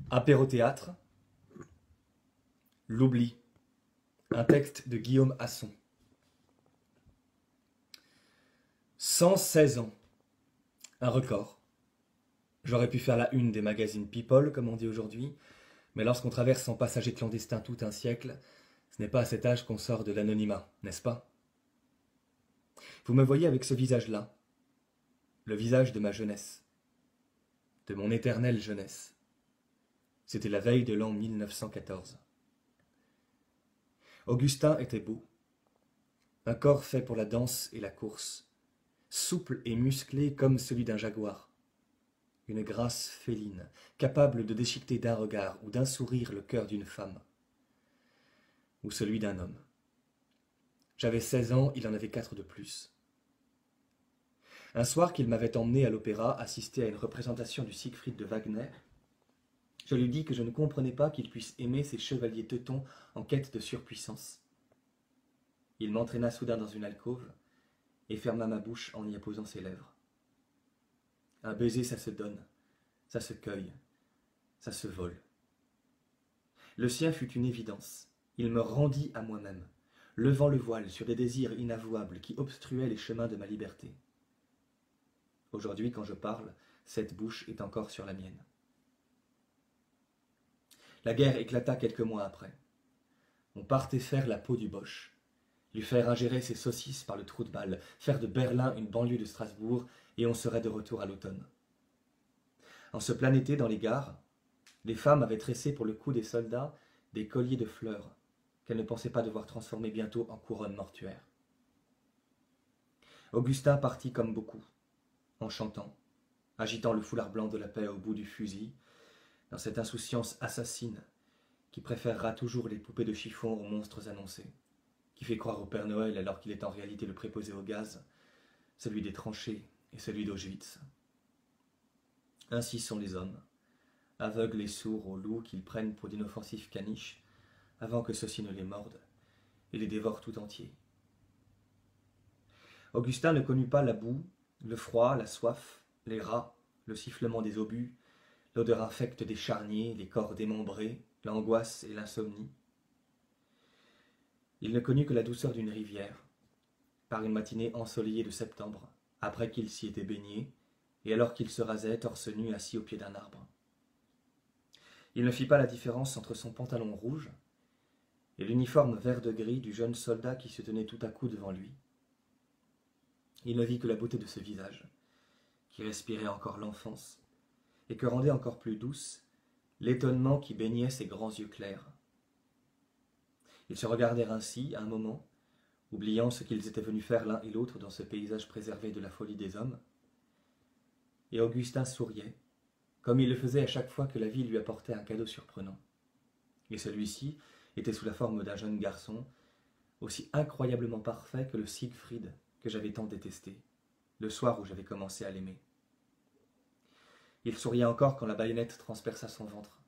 Apérothéâtre, l'oubli, un texte de Guillaume Asson. 116 ans, un record. J'aurais pu faire la une des magazines People, comme on dit aujourd'hui, mais lorsqu'on traverse en passager clandestin tout un siècle, ce n'est pas à cet âge qu'on sort de l'anonymat, n'est-ce pas? Vous me voyez avec ce visage-là, le visage de ma jeunesse, de mon éternelle jeunesse. C'était la veille de l'an 1914. Augustin était beau, un corps fait pour la danse et la course, souple et musclé comme celui d'un jaguar, une grâce féline, capable de déchiqueter d'un regard ou d'un sourire le cœur d'une femme, ou celui d'un homme. J'avais 16 ans, il en avait 4 de plus. Un soir qu'il m'avait emmené à l'opéra assister à une représentation du Siegfried de Wagner, je lui dis que je ne comprenais pas qu'il puisse aimer ces chevaliers teutons en quête de surpuissance. Il m'entraîna soudain dans une alcôve et ferma ma bouche en y apposant ses lèvres. Un baiser, ça se donne, ça se cueille, ça se vole. Le sien fut une évidence. Il me rendit à moi-même, levant le voile sur des désirs inavouables qui obstruaient les chemins de ma liberté. Aujourd'hui, quand je parle, cette bouche est encore sur la mienne. La guerre éclata quelques mois après. On partait faire la peau du Boche, lui faire ingérer ses saucisses par le trou de balle, faire de Berlin une banlieue de Strasbourg, et on serait de retour à l'automne. En ce plein été, dans les gares, les femmes avaient tressé pour le cou des soldats des colliers de fleurs qu'elles ne pensaient pas devoir transformer bientôt en couronnes mortuaires. Augustin partit comme beaucoup, en chantant, agitant le foulard blanc de la paix au bout du fusil, dans cette insouciance assassine qui préférera toujours les poupées de chiffon aux monstres annoncés, qui fait croire au Père Noël alors qu'il est en réalité le préposé au gaz, celui des tranchées et celui d'Auschwitz. Ainsi sont les hommes, aveugles et sourds aux loups qu'ils prennent pour d'inoffensifs caniches, avant que ceux-ci ne les mordent et les dévorent tout entiers. Augustin ne connut pas la boue, le froid, la soif, les rats, le sifflement des obus, l'odeur infecte des charniers, les corps démembrés, l'angoisse et l'insomnie. Il ne connut que la douceur d'une rivière, par une matinée ensoleillée de septembre, après qu'il s'y était baigné, et alors qu'il se rasait, torse nu, assis au pied d'un arbre. Il ne fit pas la différence entre son pantalon rouge et l'uniforme vert de gris du jeune soldat qui se tenait tout à coup devant lui. Il ne vit que la beauté de ce visage, qui respirait encore l'enfance, et que rendait encore plus douce l'étonnement qui baignait ses grands yeux clairs. Ils se regardèrent ainsi un moment, oubliant ce qu'ils étaient venus faire l'un et l'autre dans ce paysage préservé de la folie des hommes, et Augustin souriait, comme il le faisait à chaque fois que la vie lui apportait un cadeau surprenant. Et celui-ci était sous la forme d'un jeune garçon, aussi incroyablement parfait que le Siegfried que j'avais tant détesté, le soir où j'avais commencé à l'aimer. Il souriait encore quand la baïonnette transperça son ventre,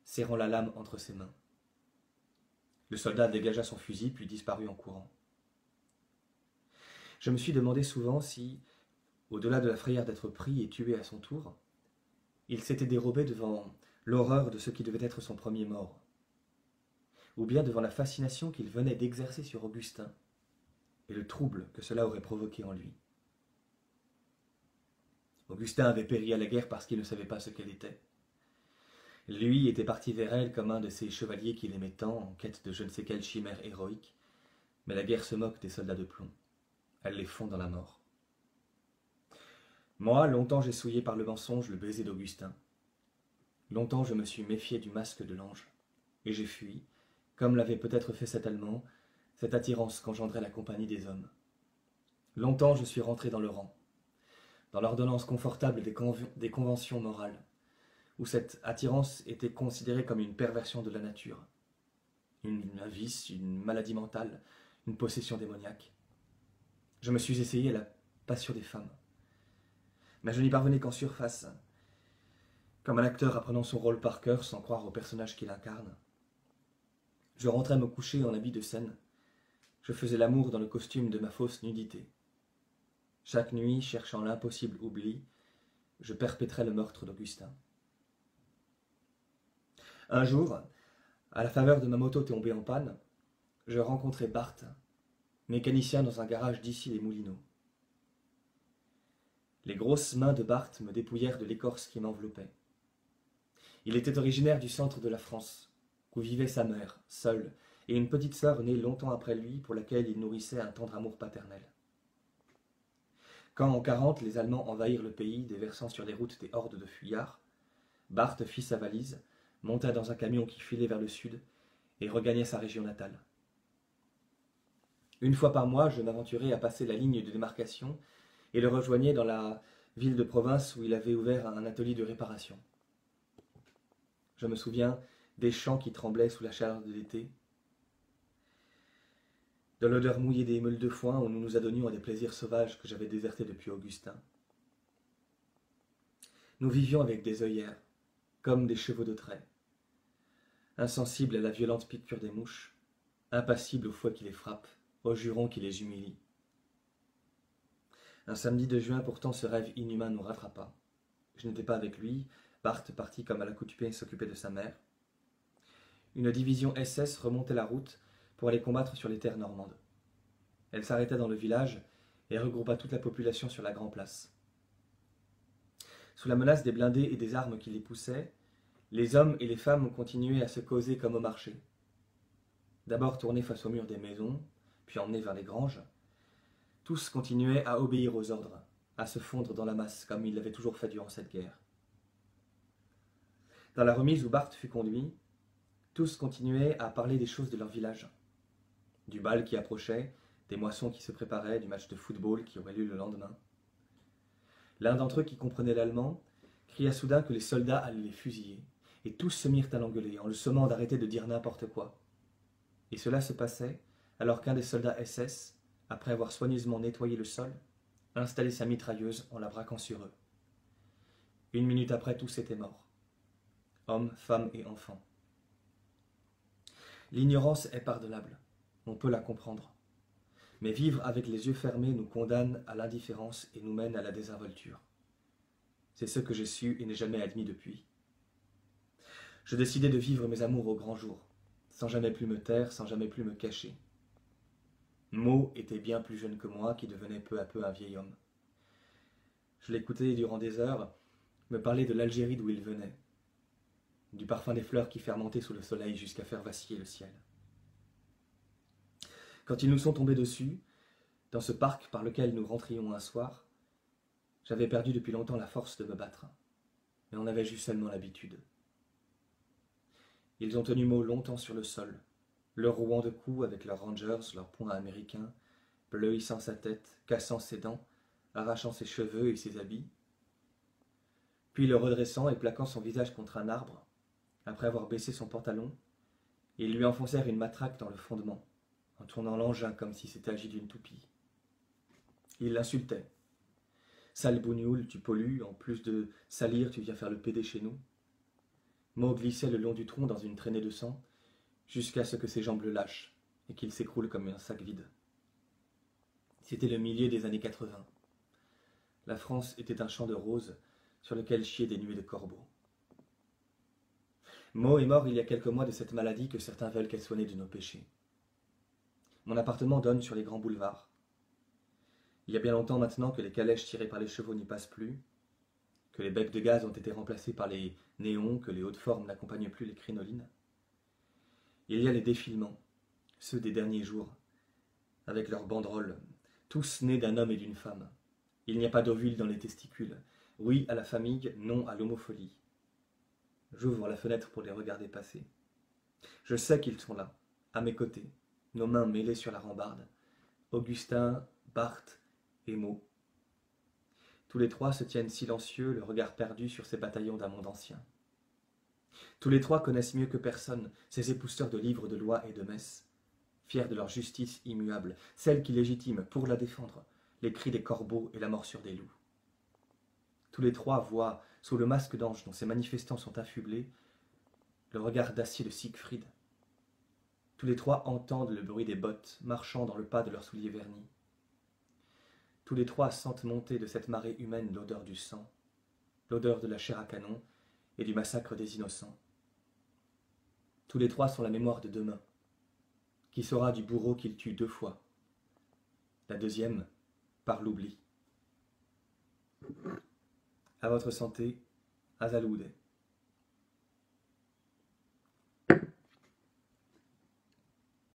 serrant la lame entre ses mains. Le soldat dégagea son fusil puis disparut en courant. Je me suis demandé souvent si, au-delà de la frayeur d'être pris et tué à son tour, il s'était dérobé devant l'horreur de ce qui devait être son premier mort, ou bien devant la fascination qu'il venait d'exercer sur Augustin et le trouble que cela aurait provoqué en lui. Augustin avait péri à la guerre parce qu'il ne savait pas ce qu'elle était. Lui était parti vers elle comme un de ces chevaliers qu'il aimait tant, en quête de je ne sais quelle chimère héroïque, mais la guerre se moque des soldats de plomb. Elle les fond dans la mort. Moi, longtemps j'ai souillé par le mensonge le baiser d'Augustin. Longtemps je me suis méfié du masque de l'ange, et j'ai fui, comme l'avait peut-être fait cet Allemand, cette attirance qu'engendrait la compagnie des hommes. Longtemps je suis rentré dans le rang, dans l'ordonnance confortable des conventions morales, où cette attirance était considérée comme une perversion de la nature, un vice, une maladie mentale, une possession démoniaque. Je me suis essayé à la passion des femmes, mais je n'y parvenais qu'en surface, comme un acteur apprenant son rôle par cœur sans croire au personnage qu'il incarne. Je rentrais me coucher en habit de scène, je faisais l'amour dans le costume de ma fausse nudité. Chaque nuit, cherchant l'impossible oubli, je perpétrais le meurtre d'Augustin. Un jour, à la faveur de ma moto tombée en panne, je rencontrai Bart, mécanicien dans un garage d'ici les Moulineaux. Les grosses mains de Bart me dépouillèrent de l'écorce qui m'enveloppait. Il était originaire du centre de la France, où vivait sa mère, seule, et une petite sœur née longtemps après lui pour laquelle il nourrissait un tendre amour paternel. Quand en 40 les Allemands envahirent le pays, déversant sur les routes des hordes de fuyards, Bart fit sa valise, monta dans un camion qui filait vers le sud et regagna sa région natale. Une fois par mois, je m'aventurais à passer la ligne de démarcation et le rejoignais dans la ville de province où il avait ouvert un atelier de réparation. Je me souviens des champs qui tremblaient sous la chaleur de l'été, de l'odeur mouillée des meules de foin où nous nous adonnions à des plaisirs sauvages que j'avais désertés depuis Augustin. Nous vivions avec des œillères, comme des chevaux de trait, insensibles à la violente piqûre des mouches, impassibles au fouet qui les frappe, au juron qui les humilie. Un samedi de juin, pourtant, ce rêve inhumain nous rattrapa. Je n'étais pas avec lui, Bart partit comme à l'accoutumée s'occuper de sa mère. Une division SS remontait la route pour aller combattre sur les terres normandes. Elle s'arrêta dans le village et regroupa toute la population sur la grande place. Sous la menace des blindés et des armes qui les poussaient, les hommes et les femmes continuaient à se causer comme au marché. D'abord tournés face au mur des maisons, puis emmenés vers les granges, tous continuaient à obéir aux ordres, à se fondre dans la masse comme ils l'avaient toujours fait durant cette guerre. Dans la remise où Bart fut conduit, tous continuaient à parler des choses de leur village. Du bal qui approchait, des moissons qui se préparaient, du match de football qui aurait lieu le lendemain. L'un d'entre eux qui comprenait l'allemand cria soudain que les soldats allaient les fusiller, et tous se mirent à l'engueuler en le sommant d'arrêter de dire n'importe quoi. Et cela se passait alors qu'un des soldats SS, après avoir soigneusement nettoyé le sol, installait sa mitrailleuse en la braquant sur eux. 1 minute après, tous étaient morts. Hommes, femmes et enfants. L'ignorance est pardonnable, on peut la comprendre. Mais vivre avec les yeux fermés nous condamne à l'indifférence et nous mène à la désinvolture. C'est ce que j'ai su et n'ai jamais admis depuis. Je décidai de vivre mes amours au grand jour, sans jamais plus me taire, sans jamais plus me cacher. Mo était bien plus jeune que moi, qui devenait peu à peu un vieil homme. Je l'écoutais durant des heures me parler de l'Algérie d'où il venait, du parfum des fleurs qui fermentaient sous le soleil jusqu'à faire vaciller le ciel. Quand ils nous sont tombés dessus, dans ce parc par lequel nous rentrions un soir, j'avais perdu depuis longtemps la force de me battre, mais on avait juste seulement l'habitude. Ils ont tenu Mo longtemps sur le sol, le rouant de coups avec leurs rangers, leurs poings américains, bleuissant sa tête, cassant ses dents, arrachant ses cheveux et ses habits, puis le redressant et plaquant son visage contre un arbre, après avoir baissé son pantalon, ils lui enfoncèrent une matraque dans le fondement, en tournant l'engin comme s'il s'était agi d'une toupie. Ils l'insultaient. « Sale bougnoule, tu pollues, en plus de salir, tu viens faire le pédé chez nous. » Mo glissait le long du tronc dans une traînée de sang, jusqu'à ce que ses jambes le lâchent et qu'il s'écroule comme un sac vide. C'était le milieu des années 80. La France était un champ de roses sur lequel chiaient des nuées de corbeaux. Mo est mort il y a quelques mois de cette maladie que certains veulent qu'elle soit née de nos péchés. Mon appartement donne sur les grands boulevards. Il y a bien longtemps maintenant que les calèches tirées par les chevaux n'y passent plus, que les becs de gaz ont été remplacés par les néons, que les hautes formes n'accompagnent plus les crinolines. Il y a les défilements, ceux des derniers jours, avec leurs banderoles, tous nés d'un homme et d'une femme. Il n'y a pas d'ovules dans les testicules. Oui à la famille, non à l'homophilie. J'ouvre la fenêtre pour les regarder passer. Je sais qu'ils sont là, à mes côtés, nos mains mêlées sur la rambarde. Augustin, Bart et Mo. Tous les trois se tiennent silencieux, le regard perdu sur ces bataillons d'un monde ancien. Tous les trois connaissent mieux que personne ces épousseurs de livres de lois et de messes, fiers de leur justice immuable, celle qui légitime, pour la défendre, les cris des corbeaux et la morsure des loups. Tous les trois voient, sous le masque d'ange dont ces manifestants sont affublés, le regard d'acier de Siegfried. Tous les trois entendent le bruit des bottes marchant dans le pas de leurs souliers vernis. Tous les trois sentent monter de cette marée humaine l'odeur du sang, l'odeur de la chair à canon et du massacre des innocents. Tous les trois sont la mémoire de demain. Qui saura du bourreau qu'il tue 2 fois? La deuxième, par l'oubli. À votre santé, Azaloude.